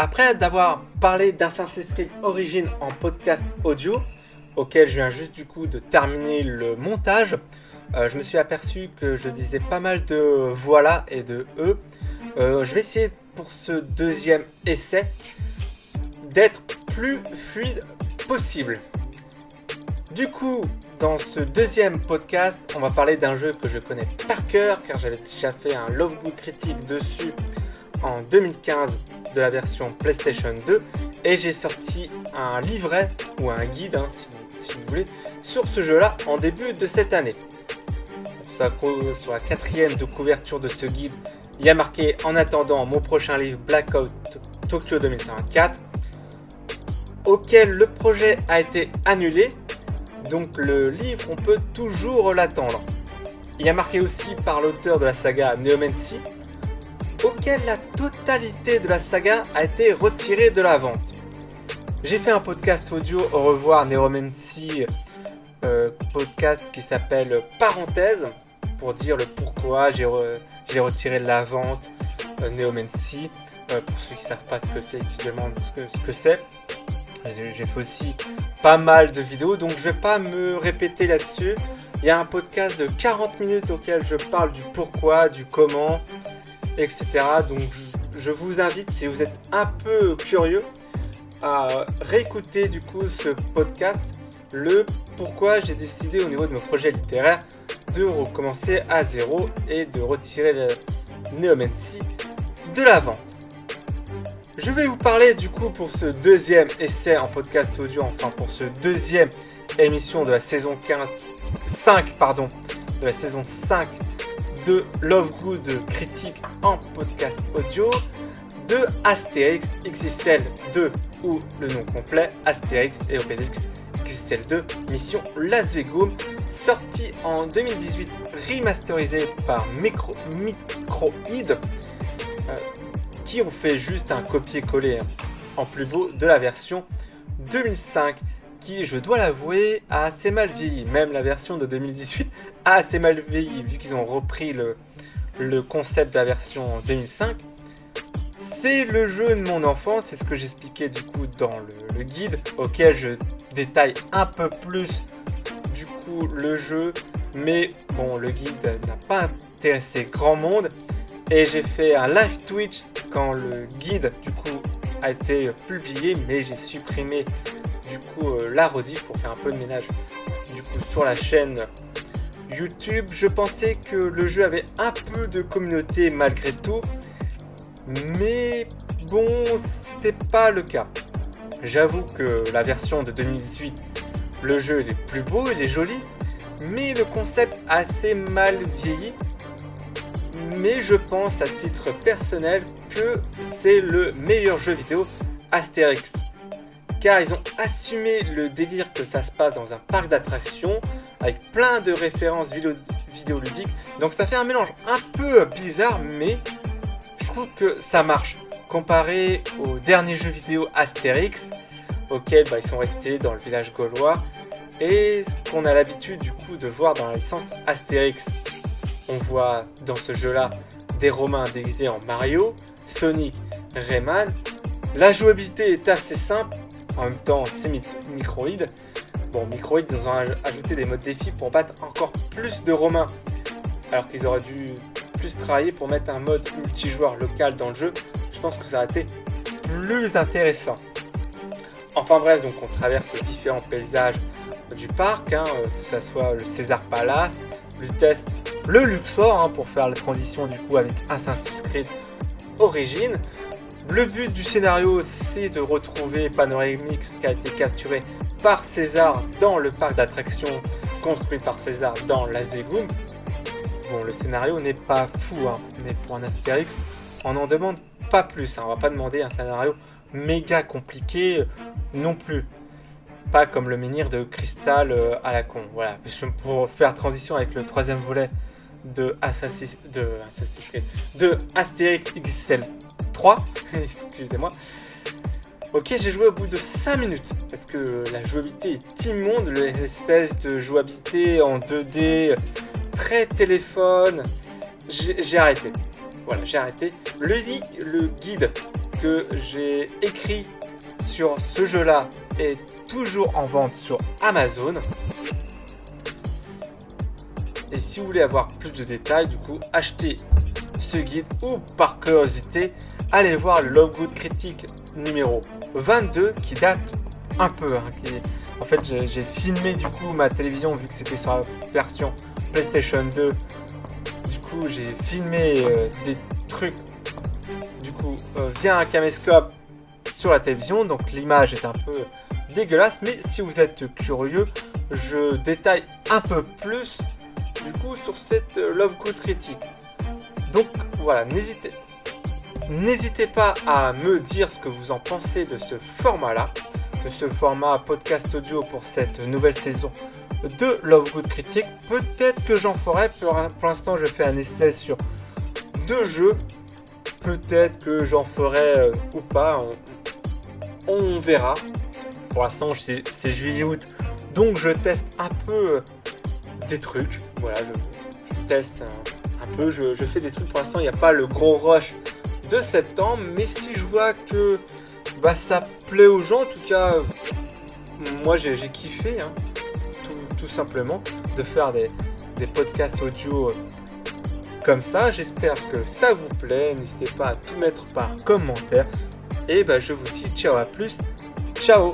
Après d'avoir parlé d'Assassin's Creed Origins en podcast audio, auquel je viens juste du coup de terminer le montage, je me suis aperçu que je disais pas mal de voilà et de je vais essayer pour ce deuxième essai d'être plus fluide possible. Du coup, dans ce deuxième podcast, on va parler d'un jeu que je connais par cœur car j'avais déjà fait un Love Good critique dessus en 2015 de la version PlayStation 2 et j'ai sorti un livret ou un guide si vous voulez sur ce jeu là en début de cette année. Sur la quatrième de couverture de ce guide, il y a marqué en attendant mon prochain livre Blackout Tokyo 2054 auquel le projet a été annulé, donc le livre on peut toujours l'attendre. Il y a marqué aussi par l'auteur de la saga Neomancy auquel la totalité de la saga a été retirée de la vente. J'ai fait un podcast audio Au revoir Neomancy, podcast qui s'appelle Parenthèse, pour dire le pourquoi j'ai retiré de la vente Neomancy. Pour ceux qui ne savent pas ce que c'est, qui demandent ce que c'est. J'ai fait aussi pas mal de vidéos, donc je ne vais pas me répéter là-dessus. Il y a un podcast de 40 minutes auquel je parle du pourquoi, du comment, etc. Donc je vous invite, si vous êtes un peu curieux, à réécouter du coup ce podcast, le pourquoi j'ai décidé au niveau de mon projet littéraire de recommencer à zéro et de retirer le Neomancy de la vente. Je vais vous parler du coup pour ce deuxième essai en podcast audio, enfin pour ce deuxième émission de la saison 5 de la saison 5 de Love Good critique en podcast audio de Astérix XXL 2 ou le nom complet Astérix et Obélix XXL 2 Mission Las Vegas, sorti en 2018, remasterisé par Microïd, qui ont fait juste un copier-coller en plus beau de la version 2005 qui, je dois l'avouer, a assez mal vieilli. Même la version de 2018 a assez mal vieilli vu qu'ils ont repris le concept de la version 2005. C'est le jeu de mon enfance, c'est ce que j'expliquais du coup dans le guide auquel je détaille un peu plus du coup le jeu, mais bon, le guide n'a pas intéressé grand monde et j'ai fait un live Twitch quand le guide du coup a été publié, mais j'ai supprimé du coup la rediff pour faire un peu de ménage du coup sur la chaîne YouTube. Je pensais que le jeu avait un peu de communauté malgré tout, mais bon, c'était pas le cas. J'avoue que la version de 2018, le jeu il est plus beau, il est joli, mais le concept a assez mal vieilli. Mais je pense à titre personnel que c'est le meilleur jeu vidéo Astérix, car ils ont assumé le délire que ça se passe dans un parc d'attractions avec plein de références vidéoludiques. Donc ça fait un mélange un peu bizarre, mais je trouve que ça marche comparé aux derniers jeux vidéo Astérix auxquels ils sont restés dans le village gaulois et ce qu'on a l'habitude du coup de voir dans la licence Astérix. On voit dans ce jeu-là des Romains déguisés en Mario, Sonic, Rayman. La jouabilité est assez simple, en même temps c'est Microïd. Bon, Microïd nous ont ajouté des modes défis pour battre encore plus de Romains, alors qu'ils auraient dû plus travailler pour mettre un mode multijoueur local dans le jeu. Je pense que ça aurait été plus intéressant. Enfin bref, donc on traverse les différents paysages du parc, que ce soit le César Palace, Lutèce, le Luxor, pour faire la transition du coup avec Assassin's Creed Origins. Le but du scénario, c'est de retrouver Panoramix qui a été capturé par César dans le parc d'attractions construit par César dans Las Vegas. Bon, le scénario n'est pas fou, mais pour un Astérix, on n'en demande pas plus. On va pas demander un scénario méga compliqué non plus. Pas comme le menhir de cristal à la con. Voilà, pour faire transition avec le troisième volet de Astérix XXL 3, excusez-moi. Ok, j'ai joué au bout de 5 minutes, parce que la jouabilité est immonde, l'espèce de jouabilité en 2D, très téléphone, j'ai arrêté. Voilà, j'ai arrêté. Le guide que j'ai écrit sur ce jeu-là est toujours en vente sur Amazon. Et si vous voulez avoir plus de détails, du coup, achetez ce guide ou par curiosité, allez voir le Love Good Critique numéro 22 qui date un peu. En fait, j'ai filmé du coup ma télévision vu que c'était sur la version PlayStation 2. Du coup, j'ai filmé des trucs du coup via un caméscope sur la télévision. Donc l'image est un peu dégueulasse, mais si vous êtes curieux, je détaille un peu plus du coup sur cette Love Good Critique. Donc voilà, n'hésitez pas à me dire ce que vous en pensez de ce format-là, de ce format podcast audio pour cette nouvelle saison de Love Good Critique. Peut-être que j'en ferai, pour l'instant je fais un essai sur 2 jeux, peut-être que j'en ferai ou pas, on verra. Pour l'instant c'est juillet-août, donc je teste un peu des trucs, voilà, je teste un peu, je fais des trucs. Pour l'instant il n'y a pas le gros rush de septembre, mais si je vois que ça plaît aux gens, en tout cas moi j'ai kiffé tout simplement de faire des podcasts audio comme ça. J'espère que ça vous plaît, n'hésitez pas à tout mettre par commentaire et je vous dis ciao, à plus, ciao.